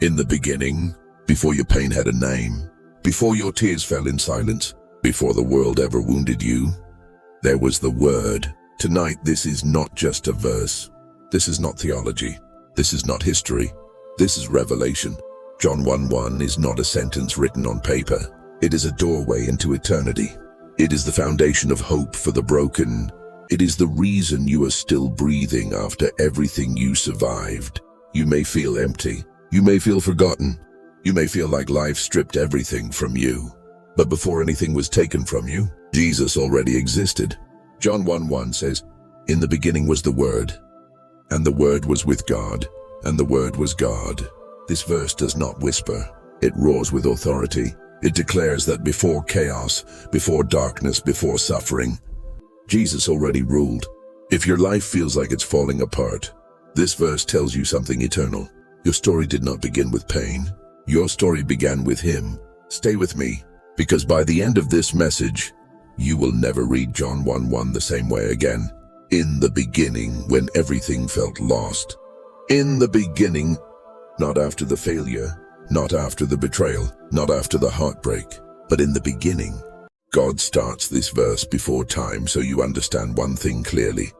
In the beginning, before your pain had a name, before your tears fell in silence, before the world ever wounded you, there was the Word. Tonight, this is not just a verse. This is not theology. This is not history. This is revelation. John 1:1 is not a sentence written on paper. It is a doorway into eternity. It is the foundation of hope for the broken. It is the reason you are still breathing after everything you survived. You may feel empty. You may feel forgotten. You may feel like life stripped everything from you. But before anything was taken from you, Jesus already existed. John 1:1 says, "In the beginning was the Word, and the Word was with God, and the Word was God." This verse does not whisper. It roars with authority. It declares that before chaos, before darkness, before suffering, Jesus already ruled. If your life feels like it's falling apart, this verse tells you something eternal. Your story did not begin with pain. Your story began with Him. Stay with me, because by the end of this message, you will never read John 1:1 the same way again. In the beginning, when everything felt lost. In the beginning, not after the failure, not after the betrayal, not after the heartbreak, but in the beginning. God starts this verse before time so you understand one thing clearly.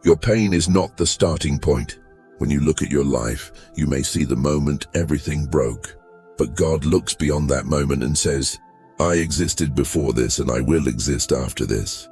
Your pain is not the starting point. When you look at your life, you may see the moment everything broke. But God looks beyond that moment and says, "I existed before this and I will exist after this."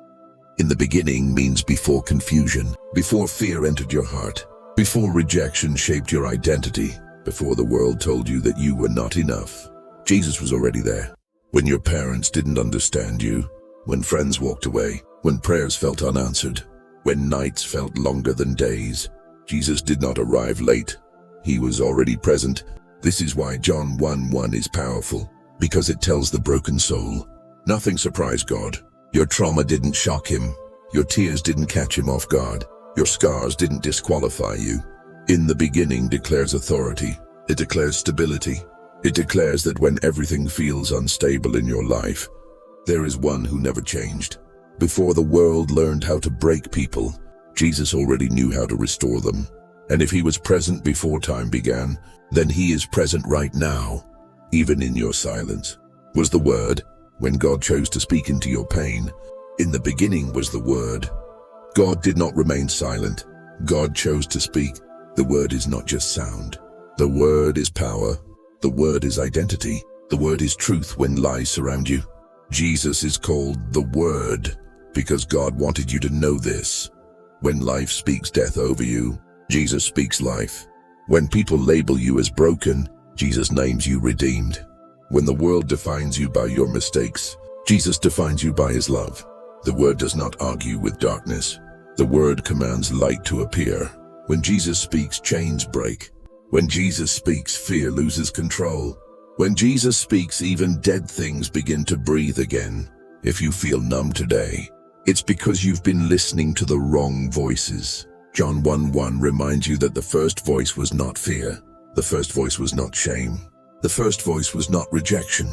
In the beginning means before confusion, before fear entered your heart, before rejection shaped your identity, before the world told you that you were not enough. Jesus was already there. When your parents didn't understand you, when friends walked away, when prayers felt unanswered, when nights felt longer than days, Jesus did not arrive late. He was already present. This is why John 1:1 is powerful, because it tells the broken soul, nothing surprised God. Your trauma didn't shock Him. Your tears didn't catch Him off guard. Your scars didn't disqualify you. In the beginning declares authority. It declares stability. It declares that when everything feels unstable in your life, there is one who never changed. Before the world learned how to break people, Jesus already knew how to restore them. And if He was present before time began, then He is present right now, even in your silence. Was the Word, when God chose to speak into your pain. In the beginning was the Word. God did not remain silent. God chose to speak. The Word is not just sound. The Word is power. The Word is identity. The Word is truth when lies surround you. Jesus is called the Word because God wanted you to know this. When life speaks death over you, Jesus speaks life. When people label you as broken, Jesus names you redeemed. When the world defines you by your mistakes, Jesus defines you by His love. The Word does not argue with darkness. The Word commands light to appear. When Jesus speaks, chains break. When Jesus speaks, fear loses control. When Jesus speaks, even dead things begin to breathe again. If you feel numb today, it's because you've been listening to the wrong voices. John 1:1 reminds you that the first voice was not fear. The first voice was not shame. The first voice was not rejection.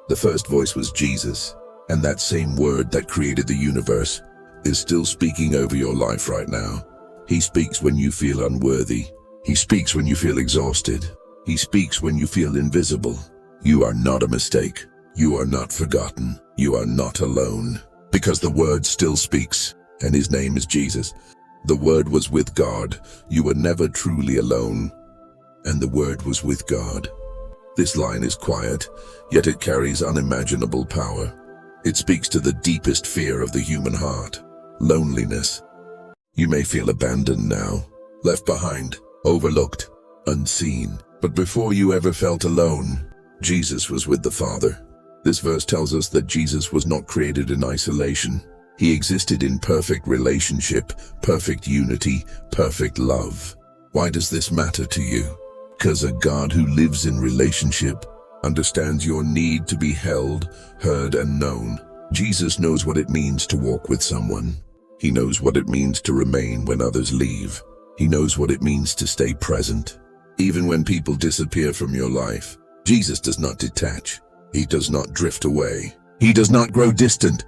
The first voice was Jesus. And that same Word that created the universe is still speaking over your life right now. He speaks when you feel unworthy. He speaks when you feel exhausted. He speaks when you feel invisible. You are not a mistake. You are not forgotten. You are not alone. Because the Word still speaks, and His name is Jesus. The Word was with God. You were never truly alone. And the Word was with God. This line is quiet, yet it carries unimaginable power. It speaks to the deepest fear of the human heart, loneliness. You may feel abandoned now, left behind, overlooked, unseen. But before you ever felt alone, Jesus was with the Father. This verse tells us that Jesus was not created in isolation. He existed in perfect relationship, perfect unity, perfect love. Why does this matter to you? Because a God who lives in relationship understands your need to be held, heard, and known. Jesus knows what it means to walk with someone. He knows what it means to remain when others leave. He knows what it means to stay present. Even when people disappear from your life, Jesus does not detach. He does not drift away. He does not grow distant.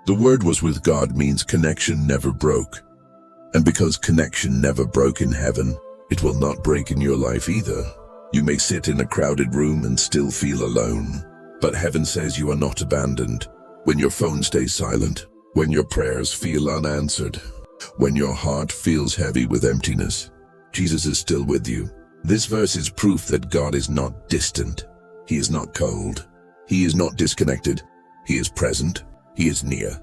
The Word was with God means connection never broke. And because connection never broke in heaven, it will not break in your life either. You may sit in a crowded room and still feel alone, but heaven says you are not abandoned. When your phone stays silent, when your prayers feel unanswered, when your heart feels heavy with emptiness, Jesus is still with you. This verse is proof that God is not distant. He is not cold. He is not disconnected. He is present. He is near.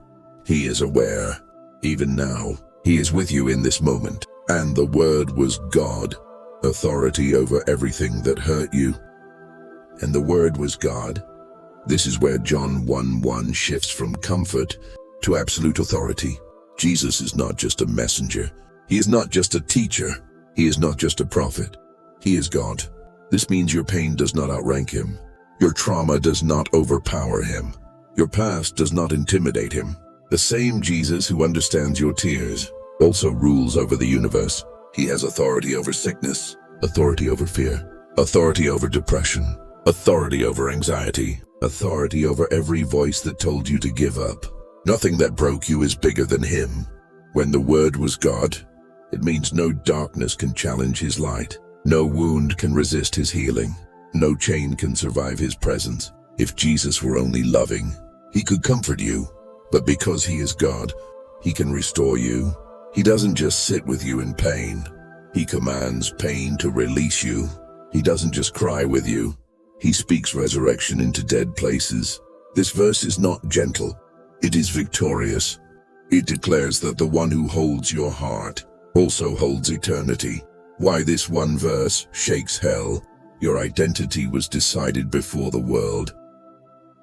He is aware. Even now, He is with you in this moment. And the Word was God, authority over everything that hurt you. And the Word was God. This is where John 1:1 shifts from comfort to absolute authority. Jesus is not just a messenger. He is not just a teacher. He is not just a prophet. He is God. This means your pain does not outrank Him. Your trauma does not overpower Him. Your past does not intimidate Him. The same Jesus who understands your tears also rules over the universe. He has authority over sickness, authority over fear, authority over depression, authority over anxiety, authority over every voice that told you to give up. Nothing that broke you is bigger than Him. When the Word was God, it means no darkness can challenge His light. No wound can resist His healing. No chain can survive His presence. If Jesus were only loving, He could comfort you. But because He is God, He can restore you. He doesn't just sit with you in pain. He commands pain to release you. He doesn't just cry with you. He speaks resurrection into dead places. This verse is not gentle. It is victorious. It declares that the one who holds your heart also holds eternity. Why this one verse shakes hell? Your identity was decided before the world.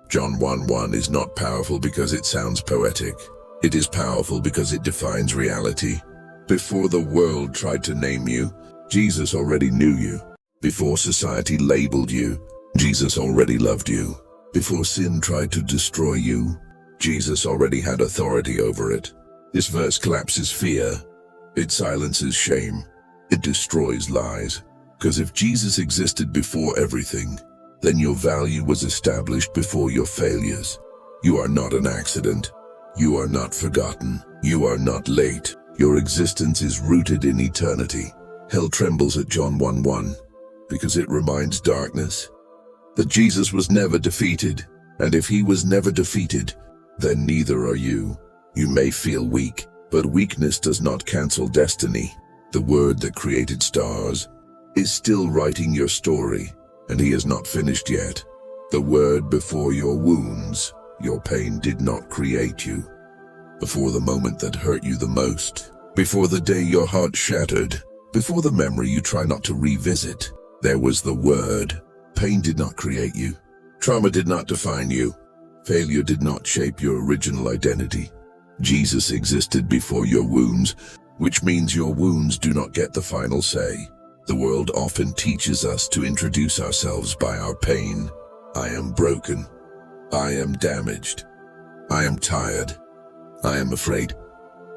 John 1:1 is not powerful because it sounds poetic. It is powerful because it defines reality. Before the world tried to name you, Jesus already knew you. Before society labeled you, Jesus already loved you. Before sin tried to destroy you, Jesus already had authority over it. This verse collapses fear. It silences shame. It destroys lies. Because if Jesus existed before everything, then your value was established before your failures. You are not an accident. You are not forgotten. You are not late. Your existence is rooted in eternity. Hell trembles at John 1:1 because it reminds darkness that Jesus was never defeated. And if He was never defeated, then neither are you. You may feel weak, but weakness does not cancel destiny. The Word that created stars is still writing your story, and He is not finished yet. The Word before your wounds, your pain did not create you. Before the moment that hurt you the most, before the day your heart shattered, before the memory you try not to revisit, there was the Word. Pain did not create you. Trauma did not define you. Failure did not shape your original identity. Jesus existed before your wounds, which means your wounds do not get the final say. The world often teaches us to introduce ourselves by our pain. I am broken. I am damaged. I am tired. I am afraid.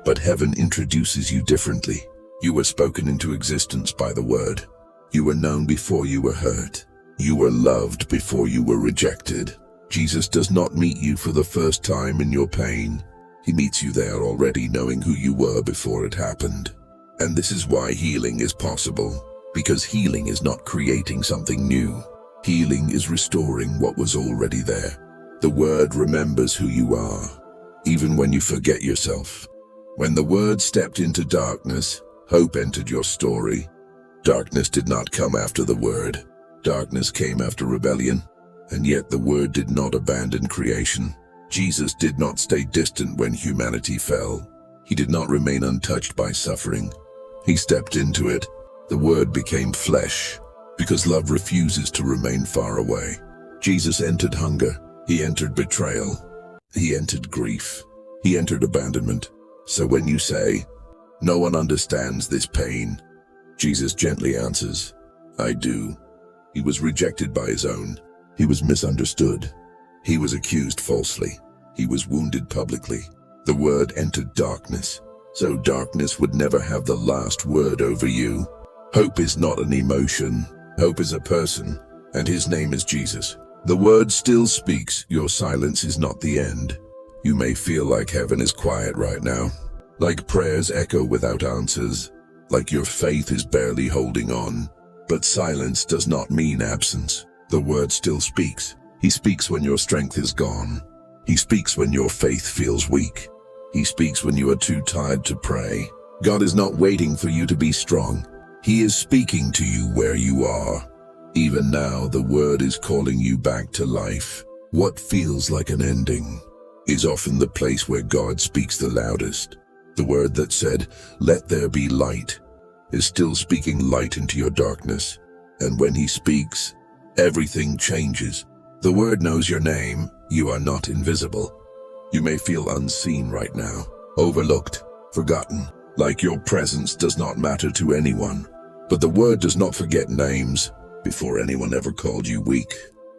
But heaven introduces you differently. You were spoken into existence by the Word. You were known before you were hurt. You were loved before you were rejected. Jesus does not meet you for the first time in your pain. He meets you there already knowing who you were before it happened. And this is why healing is possible. Because healing is not creating something new. Healing is restoring what was already there. The Word remembers who you are, even when you forget yourself. When the Word stepped into darkness, hope entered your story. Darkness did not come after the Word. Darkness came after rebellion. And yet the Word did not abandon creation. Jesus did not stay distant when humanity fell. He did not remain untouched by suffering. He stepped into it. The Word became flesh, because love refuses to remain far away. Jesus entered hunger. He entered betrayal. He entered grief. He entered abandonment. So when you say, "No one understands this pain," Jesus gently answers, "I do." He was rejected by His own. He was misunderstood. He was accused falsely. He was wounded publicly. The Word entered darkness, so darkness would never have the last word over you. Hope is not an emotion. Hope is a person, and His name is Jesus. The Word still speaks. Your silence is not the end. You may feel like heaven is quiet right now, like prayers echo without answers, like your faith is barely holding on. But silence does not mean absence. The word still speaks. He speaks when your strength is gone. He speaks when your faith feels weak. He speaks when you are too tired to pray. God is not waiting for you to be strong. He is speaking to you where you are. Even now, the word is calling you back to life. What feels like an ending is often the place where God speaks the loudest. The word that said, "Let there be light," is still speaking light into your darkness. And when he speaks, everything changes. The word knows your name. You are not invisible. You may feel unseen right now, overlooked, forgotten, like your presence does not matter to anyone. But the word does not forget names. Before anyone ever called you weak,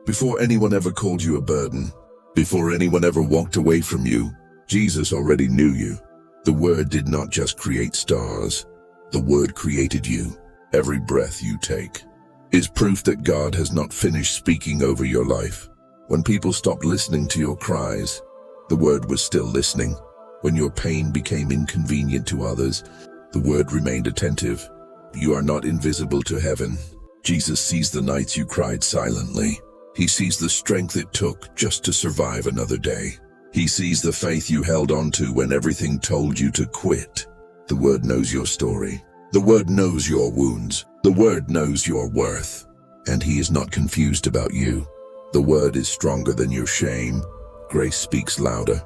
before anyone ever called you a burden, before anyone ever walked away from you, Jesus already knew you. The word did not just create stars. The word created you. Every breath you take is proof that God has not finished speaking over your life. When people stopped listening to your cries, the word was still listening. When your pain became inconvenient to others, the word remained attentive. You are not invisible to heaven. Jesus sees the nights you cried silently. He sees the strength it took just to survive another day. He sees the faith you held on to when everything told you to quit. The word knows your story. The word knows your wounds. The word knows your worth. And he is not confused about you. The word is stronger than your shame. Grace speaks louder.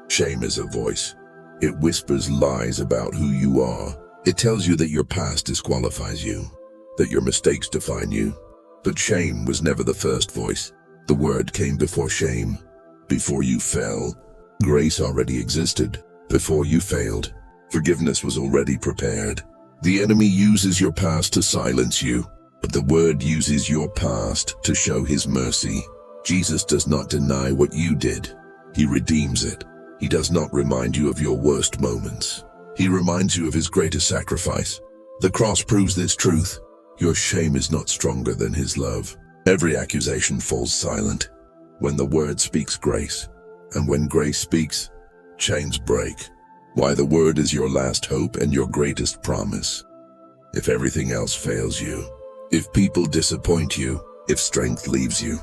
Shame is a voice. It whispers lies about who you are. It tells you that your past disqualifies you, that your mistakes define you. But shame was never the first voice. The word came before shame. Before you fell, grace already existed. Before you failed, forgiveness was already prepared. The enemy uses your past to silence you, but the word uses your past to show his mercy. Jesus does not deny what you did. He redeems it. He does not remind you of your worst moments. He reminds you of his greatest sacrifice. The cross proves this truth. Your shame is not stronger than his love. Every accusation falls silent when the word speaks grace. And when grace speaks, chains break. Why the word is your last hope and your greatest promise. If everything else fails you, if people disappoint you, if strength leaves you,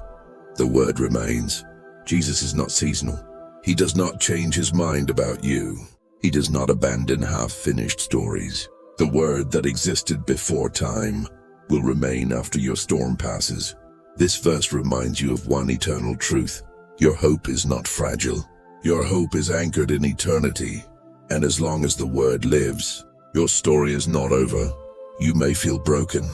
the word remains. Jesus is not seasonal. He does not change his mind about you. He does not abandon half-finished stories. The word that existed before time will remain after your storm passes. This verse reminds you of one eternal truth. Your hope is not fragile. Your hope is anchored in eternity. And as long as the word lives, your story is not over. You may feel broken,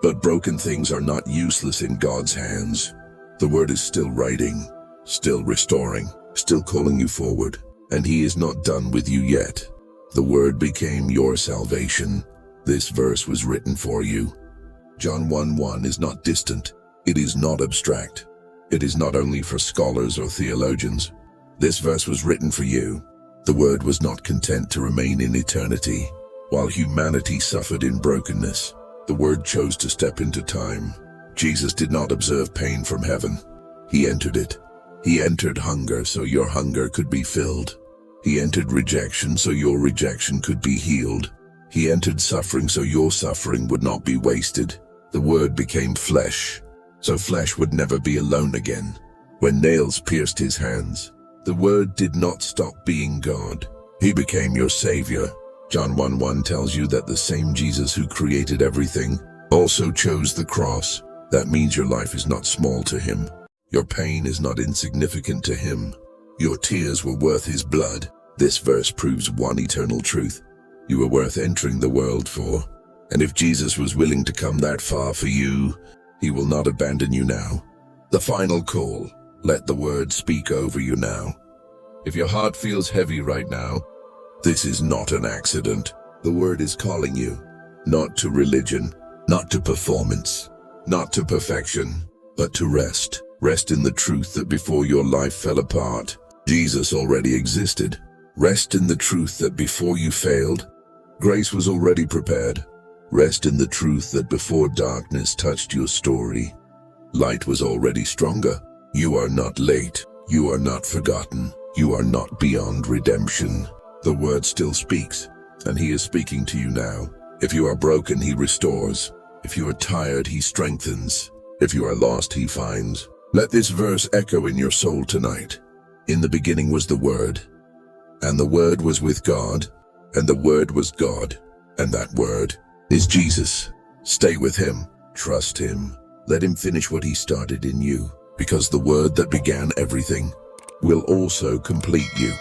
but broken things are not useless in God's hands. The word is still writing, still restoring, still calling you forward, and he is not done with you yet. The word became your salvation. This verse was written for you. John 1:1 is not distant. It is not abstract. It is not only for scholars or theologians. This verse was written for you. The word was not content to remain in eternity. While humanity suffered in brokenness, the word chose to step into time. Jesus did not observe pain from heaven. He entered it. He entered hunger so your hunger could be filled. He entered rejection so your rejection could be healed. He entered suffering so your suffering would not be wasted. The word became flesh, so flesh would never be alone again. When nails pierced his hands, the word did not stop being God. He became your savior. John 1:1 tells you that the same Jesus who created everything also chose the cross. That means your life is not small to him. Your pain is not insignificant to him. Your tears were worth his blood. This verse proves one eternal truth. You were worth entering the world for. And if Jesus was willing to come that far for you, he will not abandon you now. The final call. Let the word speak over you now. If your heart feels heavy right now, this is not an accident. The word is calling you, not to religion, not to performance, not to perfection, but to rest. Rest in the truth that before your life fell apart, Jesus already existed. Rest in the truth that before you failed, grace was already prepared. Rest in the truth that before darkness touched your story, light was already stronger. You are not late. You are not forgotten. You are not beyond redemption. The word still speaks, and he is speaking to you now. If you are broken, he restores. If you are tired, he strengthens. If you are lost, he finds. Let this verse echo in your soul tonight. In the beginning was the Word, and the Word was with God, and the Word was God, and that Word is Jesus. Stay with him. Trust him. Let him finish what he started in you, because the Word that began everything will also complete you.